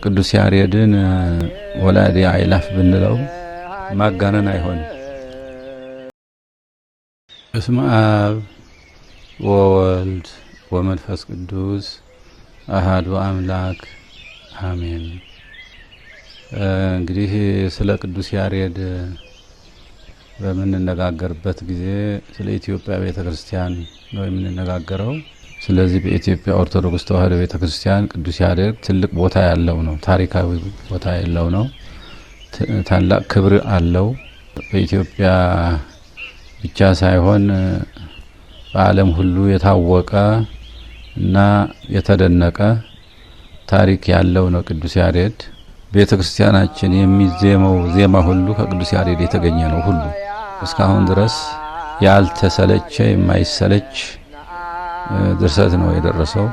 ቅዱስ ያሬድን ወላዲ አይላፍ ብንለው ማጋነን አይሆንም። በስመ አብ ወወልድ ወመንፈስ ቅዱስ አሃዱ አምላክ አሜን። እንግዲህ ስለ ቅዱስ ያሬድ በምንነጋገርበት ጊዜ ስለ ኢትዮጵያ ቤተክርስቲያን ነው የምንነጋገረው። ስለዚህ በኢትዮጵያ ኦርቶዶክስ ተዋሕዶ ቤተክርስቲያን ቅዱስ ያሬድ ትልቅ ቦታ ያለው ነው። ታሪካዊ ቦታ ያለው ነው። ታላቅ ክብር አለው። በኢትዮጵያ ብቻ ሳይሆን በዓለም ሁሉ የታወቀ እና የተደነቀ ታሪክ ያለው ነው ቅዱስ ያሬድ። ቤተክርስቲያናችን የሚዜመው ዜማ ሁሉ ከቅዱስ ያሬድ የተገኘ ነው። ሁሉ እስካሁን ድረስ ያልተሰለቸ የማይሰለች ድርሰት ነው የደረሰው።